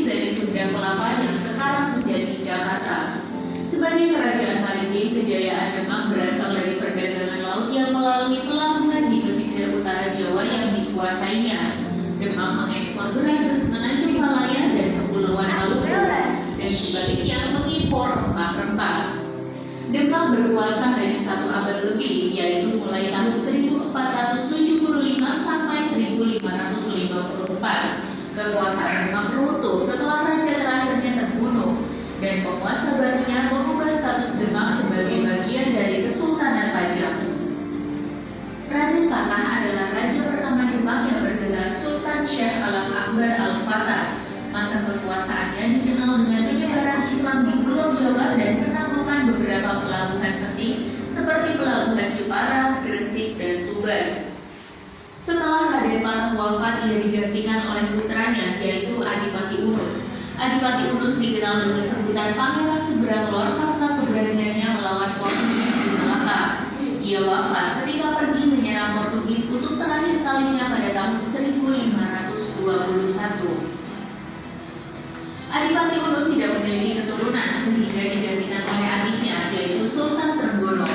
dari Sunda Kelapa yang sekarang menjadi Jakarta. Sebagai kerajaan maritim, kejayaan Demak berasal dari perdagangan laut yang melalui pelabuhan di pesisir utara Jawa yang dikuasainya. Demak mengekspor beras ke Semenanjung Malaya dan Kepulauan Maluku, dan sebaliknya mengimpor rempah-rempah. Demak berkuasa hanya 1 abad lebih, yaitu mulai tahun 1475 sampai 1554. Kekuasaan Demak runtuh setelah raja terakhirnya terbunuh, dan penguasa barunya mengubah status Demak sebagai bagian dari Kesultanan Pajang. Raden Fatah adalah raja pertama Demak yang bergelar Sultan Syekh Alam Akbar Al-Fatah. Masa kekuasaannya dikenal dengan penyebaran Islam di Pulau Jawa dan menaklukkan beberapa pelabuhan penting seperti Pelabuhan Jepara, Gresik, dan Tuban. Setelah Raden Fatah wafat, ia digantikan oleh putranya, yaitu Adipati Unus. Adipati Unus dikenal dengan sebutan Pangeran Seberang Lor karena keberaniannya melawan Portugis di Malaka. Ia wafat ketika pergi menyerang Portugis untuk terakhir kalinya pada tahun 1521. Adipati Unus tidak memiliki keturunan sehingga digantikan oleh adiknya, yaitu Sultan Trenggono.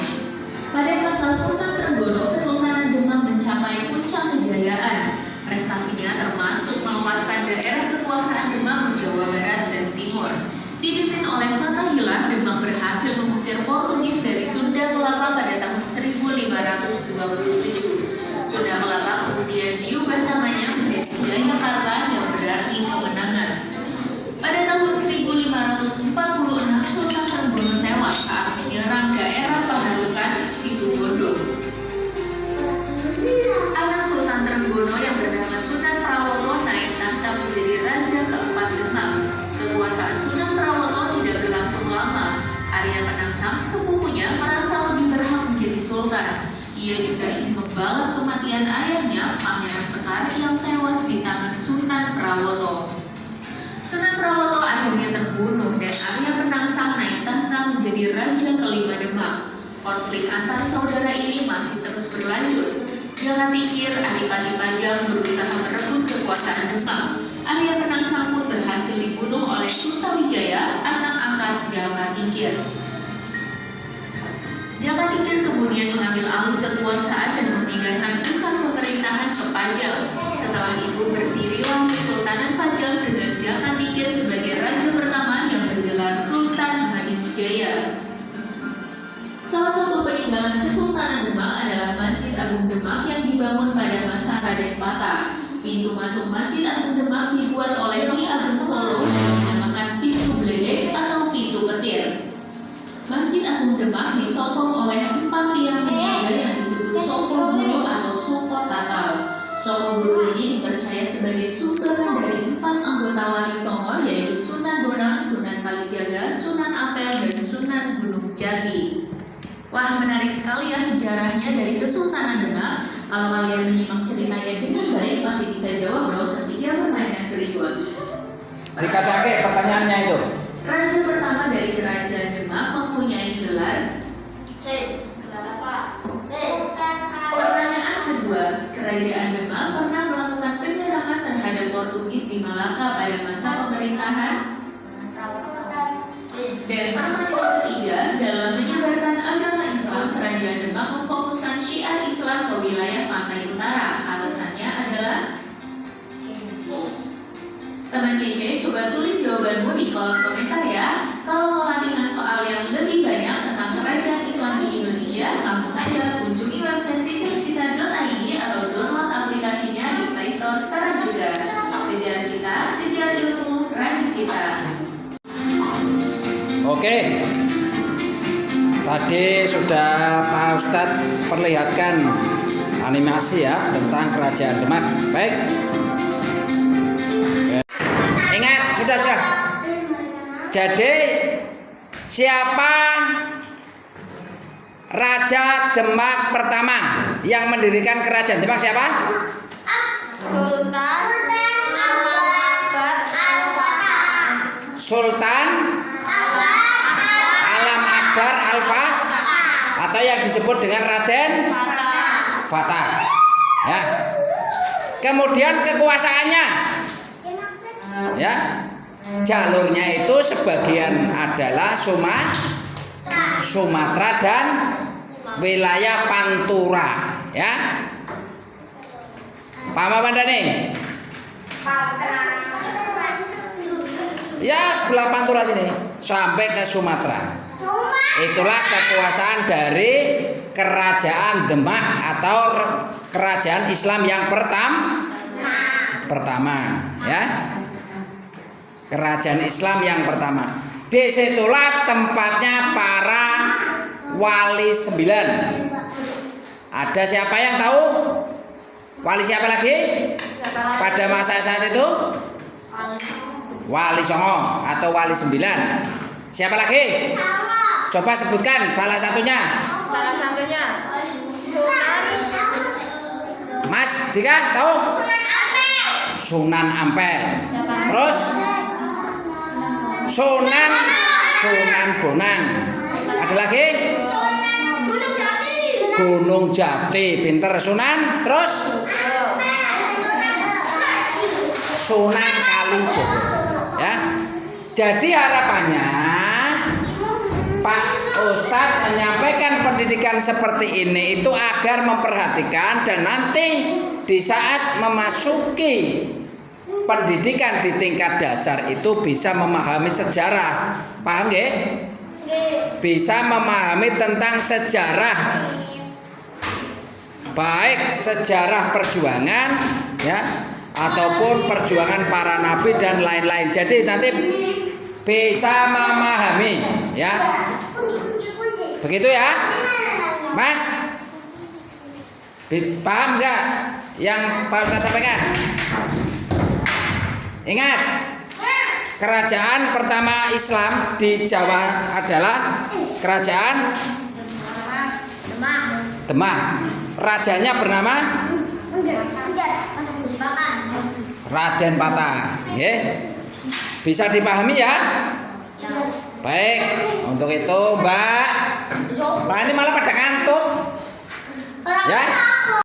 Pada masa Sultan Trenggono, Kesultanan Demak mencapai puncak kejayaan. Prestasinya termasuk meluaskan daerah kekuasaan Demak ke Jawa Barat dan Timur. Dipimpin oleh Fathahillah, Demak berhasil mengusir Portugis dari Sunda Kelapa pada tahun 1527. Sunda Kelapa kemudian diubah namanya menjadi Jayakarta yang berarti kemenangan. Pada tahun 1546, Sultan Trenggono tewas saat menyerang daerah Panarukan, Situbondo. Anak Sultan Trenggono yang bernama Sunan Prawoto naik tahta menjadi raja keempat Demak. Kekuasaan Sunan Prawoto tidak berlangsung lama. Arya Penangsang, sepupunya, merasa lebih berhak menjadi sultan. Ia juga ingin membalas kematian ayahnya, Pangeran Sekar, yang tewas di tangan Sunan Prawoto. Sunan Prawoto akhirnya terbunuh dan Arya Penangsang naik tahta menjadi raja kelima Demak. Konflik antar saudara ini masih terus berlanjut. Jaka Tingkir, Adipati Pajang, berusaha merebut kekuasaan Demak. Arya Penangsang pun berhasil dibunuh oleh Sutawijaya, anak angkat Jaka Tingkir. Jaka Tingkir kemudian mengambil alih kekuasaan dan memindahkan pusat pemerintahan ke Pajang. Setelah itu berdirilah Kesultanan Pajang dengan Jaka Tingkir sebagai raja pertama yang bergelar Sultan Hadiwijaya. Salah satu peninggalan Kesultanan Demak adalah Masjid Agung Demak yang dibangun pada masa Raden Fatah. Pintu masuk Masjid Agung Demak dibuat oleh Ki Ageng Solo dan dinamakan Pintu Bledek atau Pintu Petir. Masjid Agung Demak disokong oleh 4 tiang penjaga yang disebut Soko Guru atau Soko Tatal. Soko Guru ini dipercaya sebagai sumbangan dari 4 anggota Wali Songo, yaitu Sunan Bonang, Sunan Kalijaga, Sunan Ampel, dan Sunan Gunung Jati. Wah, menarik sekali ya sejarahnya dari Kesultanan Demak. Kalau kalian menyimak ceritanya dengan baik, pasti bisa jawab dong ketiga pertanyaan berikut. Dikatakan pertanyaannya itu. Raja pertama dari Kerajaan Demak mempunyai gelar. Pertanyaan kedua, Kerajaan Demak pernah melakukan penyerangan terhadap Portugis di Malaka pada masa pemerintahan. Dan pertanyaan ketiga, dalam menyebarkan agama Islam, Kerajaan Demak memfokuskan syiar Islam ke wilayah pantai utara. Alasannya adalah. Teman kece, coba tulis jawabanmu di kolom komentar ya. Kalau mau latihan soal yang lebih banyak tentang kerajaan Islam di Indonesia, langsung aja kunjungi website cita-cita.id atau download aplikasinya di Play Store sekarang juga. Kejar cita, kejar ilmu, raih cita. Oke. Tadi sudah Pak Ustadz perlihatkan animasi ya tentang Kerajaan Demak. Baik. Ingat, sudah. Jadi siapa Raja Demak pertama yang mendirikan Kerajaan Demak siapa? Sultan Alam Akbar Al-Fatah. Sultan Alam Akbar Al-Fatah atau yang disebut dengan Raden Fatah. Ya. Kemudian kekuasaannya, ya, jalurnya itu sebagian adalah Sumatera dan wilayah Pantura, ya. Paham apa Anda nih? Ya, sebelah Pantura sini sampai ke Sumatera. Itulah kekuasaan dari Kerajaan Demak atau kerajaan Islam yang pertama, ya. Kerajaan Islam yang pertama. Disitulah tempatnya para wali 9. Ada siapa yang tahu? Wali siapa lagi? Pada masa saat itu? Wali Songo atau wali 9. Siapa lagi? Coba sebutkan salah satunya. Salah satunya Sunan Mas Dika tahu? Sunan Ampel. Terus Sunan Bonang. Ada lagi? Gunung Jati. Pinter Sunan. Terus Sunan Kalijogo. Ya. Jadi harapannya Pak Ustadz menyampaikan pendidikan seperti ini itu agar memperhatikan dan nanti di saat memasuki pendidikan di tingkat dasar itu bisa memahami sejarah. Paham nggih? Bisa memahami tentang sejarah, baik sejarah perjuangan, ya, ataupun perjuangan para nabi dan lain-lain. Jadi nanti bisa memahami, ya. Begitu ya, Mas? Paham nggak yang Pak Ustadz sampaikan? Ingat, kerajaan pertama Islam di Jawa adalah kerajaan Demak. Rajanya bernama Raden Patah. Ya. Bisa dipahami ya? Baik, untuk itu Mbak ini malah pada ngantuk. Ya.